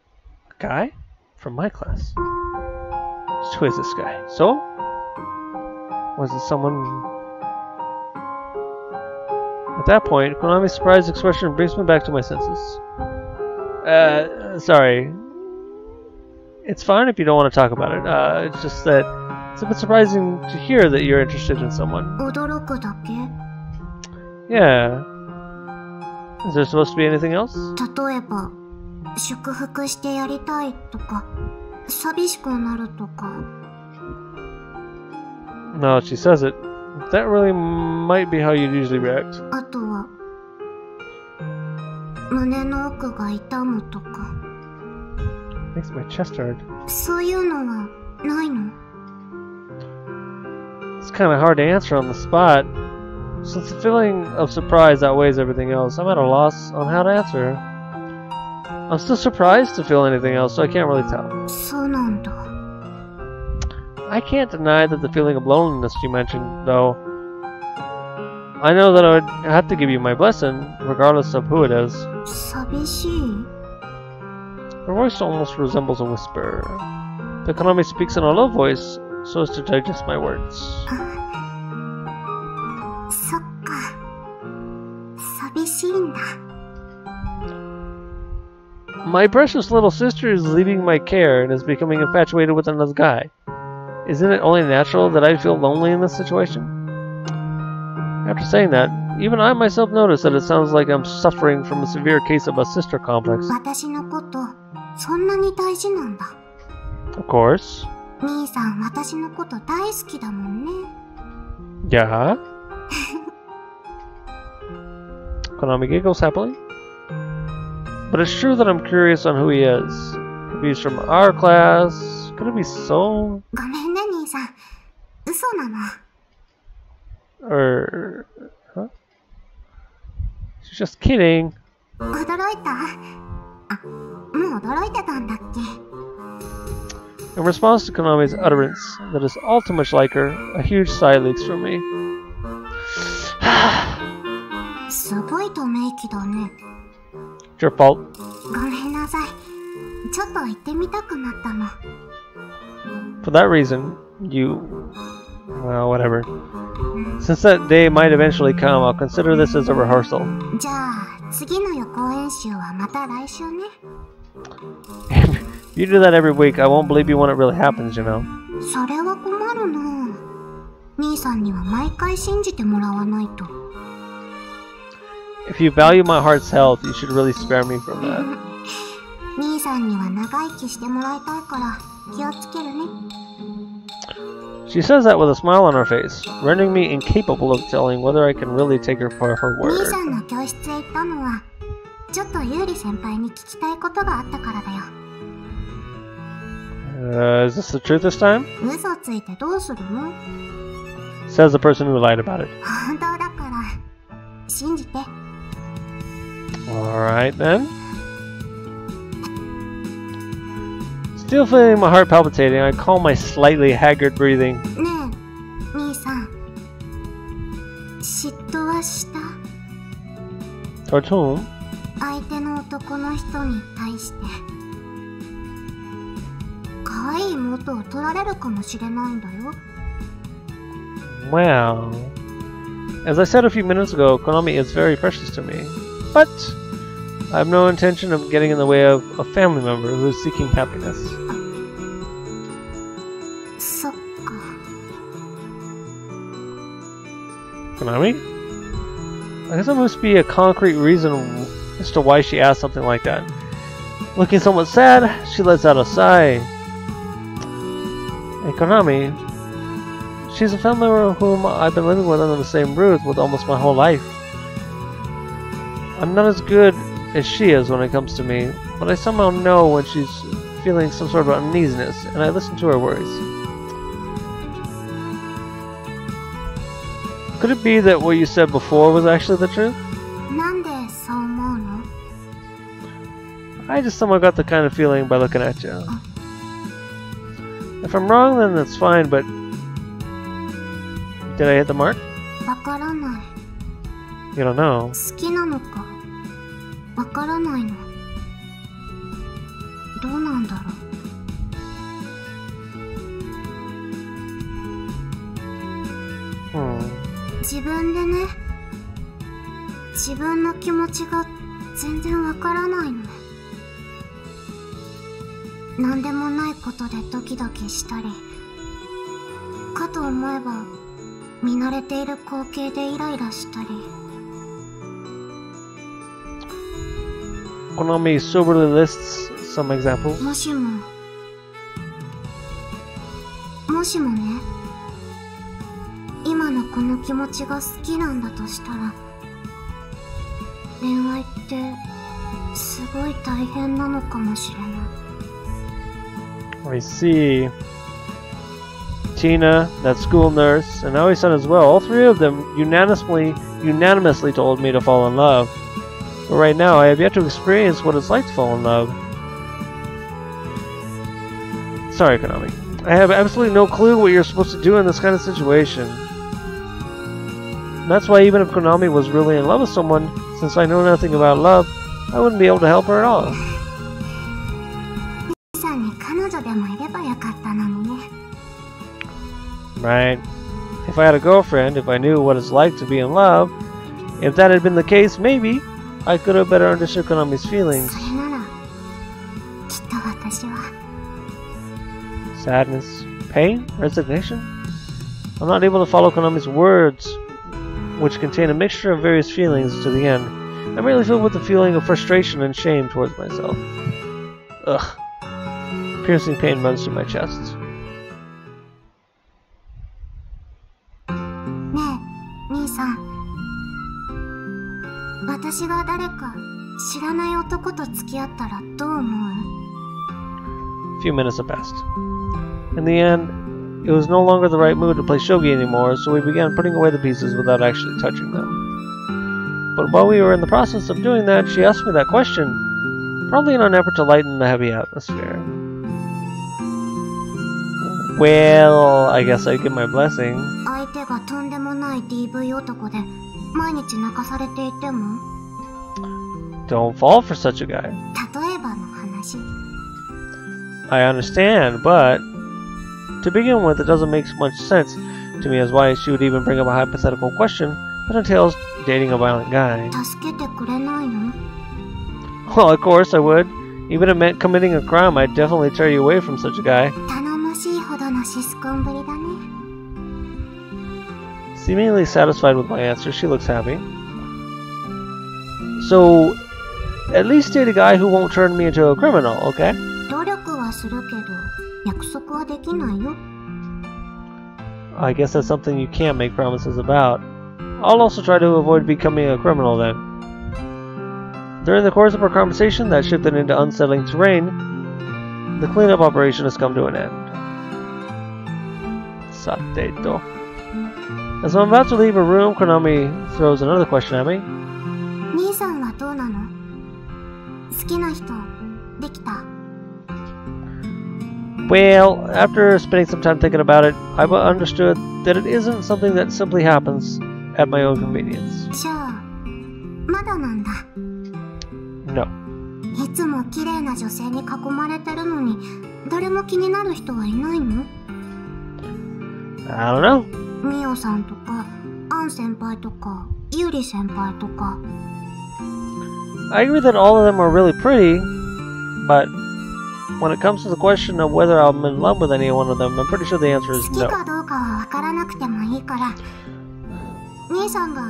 A guy? From my class. Just who is this guy? So? Was it someone... At that point, Konami's surprised expression brings me back to my senses. Sorry. It's fine if you don't want to talk about it. It's just that it's a bit surprising to hear that you're interested in someone. 驚くだけ？ Yeah. Is there supposed to be anything else? 例えば、祝福してやりたいとか、寂しくなるとか。No, she says it. That really might be how you'd usually react. あとは、胸の奥が痛むとか。Makes my chest hurt. そういうのはないの？ It's kind of hard to answer on the spot. Since the feeling of surprise outweighs everything else, I'm at a loss on how to answer. I'm still surprised to feel anything else, so I can't really tell. そうなんだ。I can't deny that the feeling of loneliness you mentioned, though. I know that I would have to give you my blessing, regardless of who it is. 寂しい？ Her voice almost resembles a whisper. The Konami speaks in a low voice, so as to digest my words. そっか。寂しいんだ。My precious little sister is leaving my care and is becoming infatuated with another guy. Isn't it only natural that I feel lonely in this situation? After saying that, even I myself notice that it sounds like I'm suffering from a severe case of a sister complex. 私のことそんなに大事なんだ。 Of course. 兄さん私のこと大好きだもんね。 Yeah. Konami giggles happily. But it's true that I'm curious on who he is. If he's from our class, could it be so? ごめんね兄さん。嘘なの。 Or... Huh? She's just kidding. 驚いた？あ、もう驚いてたんだっけ？ In response to Konami's utterance that is all too much like her, a huge sigh leaks from me. すごいため息だね。 It's your fault. ごめんなさい。ちょっと行ってみたくなったの。 For that reason, you... Well, whatever. Since that day might eventually come, I'll consider this as a rehearsal. じゃあ次の予行演習はまた来週ね。 If you do that every week, I won't believe you when it really happens, you know. それは困るな。兄さんには毎回信じてもらわないと。 If you value my heart's health, you should really spare me from that. 兄さんには長生きしてもらいたいから気をつけるね。 She says that with a smile on her face, rendering me incapable of telling whether I can really take her for her 兄 word. さんの教室へ行ったのはちょっと優里先輩に聞きたいことがあったからだよ。 Is this the truth this time? 嘘ついてどうするの？ Says the person who lied about it. 本当だから信じて。 Alright then. Still feeling my heart palpitating, I calm my slightly haggard breathing. ねえ兄さん、嫉妬はした？ Towards whom? 相手の男の人に対して。可愛い妹を取られるかもしれないんだよ。 Well, as I said a few minutes ago, Konami is very precious to me. But I have no intention of getting in the way of a family member who is seeking happiness. そっか。 Konami? I guess there must be a concrete reason as to why she asked something like that. Looking somewhat sad, she lets out a sigh. Hey Konami, she's a family member whom I've been living with under the same roof with almost my whole life. I'm not as good as she is when it comes to me, but I somehow know when she's feeling some sort of uneasiness, and I listen to her worries. Could it be that what you said before was actually the truth? なんでそう思うの？ I just somehow got the kind of feeling by looking at you. If I'm wrong, then that's fine, but... Did I hit the mark? わからない。 You don't know. 好きなのかわからないの。どうなんだろう。自分でね、自分の気持ちが全然わからないの。なんでもないことでドキドキしたり、かと思えば見慣れている光景でイライラしたり。Konami soberly lists some examples. もしもね、今のこの気持ちが好きなんだとしたら、恋愛ってすごい大変なのかもしれない。I see. Tina, that school nurse, and Aoi-san as well, all three of them unanimously told me to fall in love. But right now, I have yet to experience what it's like to fall in love. Sorry, Konami. I have absolutely no clue what you're supposed to do in this kind of situation. And that's why even if Konami was really in love with someone, since I know nothing about love, I wouldn't be able to help her at all. さんに彼女でもいればよかったのにね。 Right. If I had a girlfriend, if I knew what it's like to be in love, if that had been the case, maybe I could have better understood Konami's feelings. それならきっと私は Sadness, pain, resignation? I'm not able to follow Konami's words, which contain a mixture of various feelings to the end. I'm really filled with the feeling of frustration and shame towards myself. Ugh. Piercing pain runs through my chest. ねえ兄さん、私が誰か知らない男と付き合ったらどう思う？ A few minutes have passed. In the end, it was no longer the right mood to play shogi anymore, so we began putting away the pieces without actually touching them. But while we were in the process of doing that, she asked me that question, probably in an effort to lighten the heavy atmosphere. Well, I guess I'd give my blessing. 相手がとんでもない DV 男で毎日泣かされていても、 Don't fall for such a guy. 例えばの話。 I understand, but to begin with, it doesn't make much sense to me as why she would even bring up a hypothetical question that entails dating a violent guy. 助けてくれないの？ Well, of course I would. Even if it meant committing a crime, I'd definitely tear you away from such a guy. 頼もしいほどのシスコンぶりだね。 Seemingly satisfied with my answer, she looks happy. So, at least date a guy who won't turn me into a criminal, okay? 努力はするけど約束はできないよ。 I guess that's something you can't make promises about. I'll also try to avoid becoming a criminal then. During the course of our conversation that shifted into unsettling terrain, the cleanup operation has come to an end. Sateto. As I'm about to leave her room, Konami throws another question at me. 兄さんはどうなの？好きな人できた？ Well, after spending some time thinking about it, I've understood that it isn't something that simply happens at my own convenience. じゃあまだなんだ。 No. いつも綺麗な女性に囲まれてるのに誰も気になる人はいないの？ I don't know. ミオさんとかアン先輩とかユリ先輩とか。 I agree that all of them are really pretty, but when it comes to the question of whether I'm in love with any one of them, I'm pretty sure the answer is 好き no. かどうかは分からなくてもいいから、兄さんが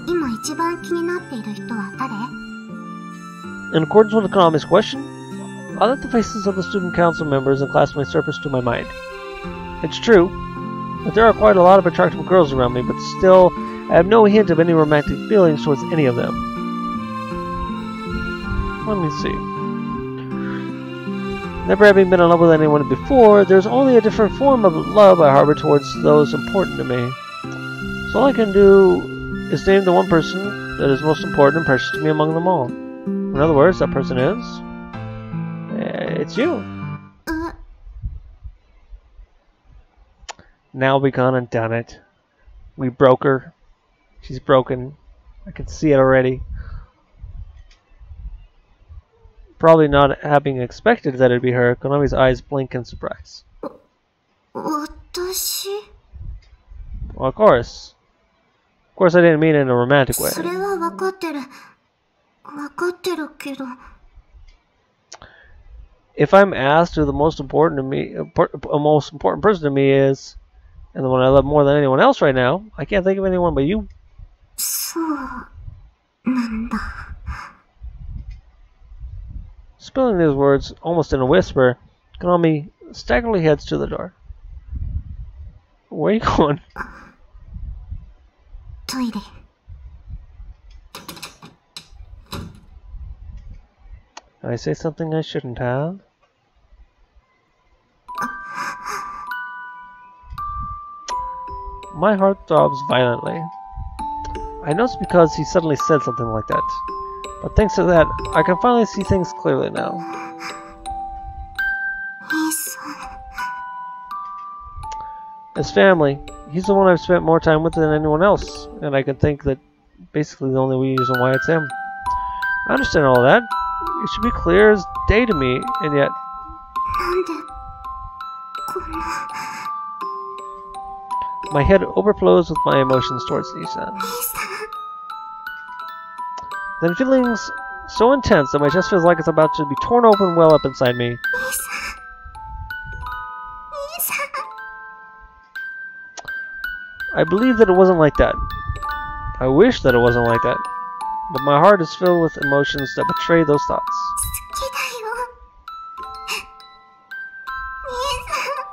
今一番気になっている人は誰？ In accordance with Konami's question, I let the faces of the student council members and classmates surface to my mind. It's true that there are quite a lot of attractive girls around me, but still, I have no hint of any romantic feelings towards any of them. Let me see. Never having been in love with anyone before, there's only a different form of love I harbor towards those important to me. So all I can do is name the one person that is most important and precious to me among them all. In other words, that person is... it's you. Now we gone and done it. We broke her. She's broken. I can see it already. Probably not having expected that it'd be her, Konami's eyes blink in surprise. 私？ Well, of course. Of course I didn't mean it in a romantic way. それは分かってる。分かってるけど。 If I'm asked who the most important to me, most important person to me is, and the one I love more than anyone else right now, I can't think of anyone but you. そうなんだ。Spilling these words almost in a whisper, Konami staggeringly heads to the door. Where are you going? トイレ。 Did I say something I shouldn't have? My heart throbs violently. I know it's because he suddenly said something like that. But thanks to that, I can finally see things clearly now. イさん。 His family, he's the one I've spent more time with than anyone else, and I can think that basically the only reason why it's him. I understand all that. It should be clear as day to me, and yet... なんでこんな。 My head overflows with my emotions towards Isan. イさん。 Then feelings so intense that my chest feels like it's about to be torn open well up inside me. イさん。イさん。 I believe that it wasn't like that. I wish that it wasn't like that. But my heart is filled with emotions that betray those thoughts. 好きだよ。イさん。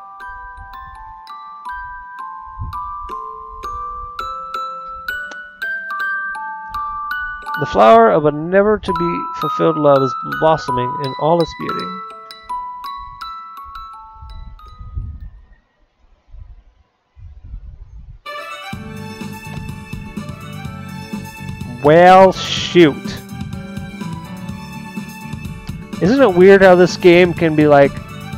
The flower of a never-to-be-fulfilled love is blossoming in all its beauty. Well, shoot. Isn't it weird how this game can be like,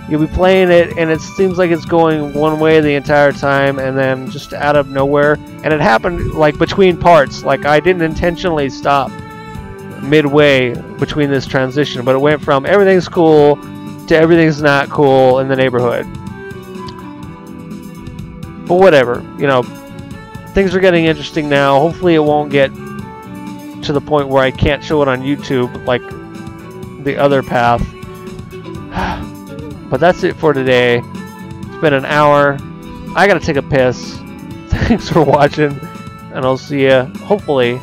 you'll be playing it and it seems like it's going one way the entire time and then just out of nowhere. And it happened like between parts. Like I didn't intentionally stop midway between this transition, but it went from everything's cool to everything's not cool in the neighborhood. But whatever, you know, things are getting interesting now. Hopefully it won't get to the point where I can't show it on YouTube like the other path. But that's it for today. It's been an hour. I gotta take a piss. Thanks for watching, and I'll see you hopefully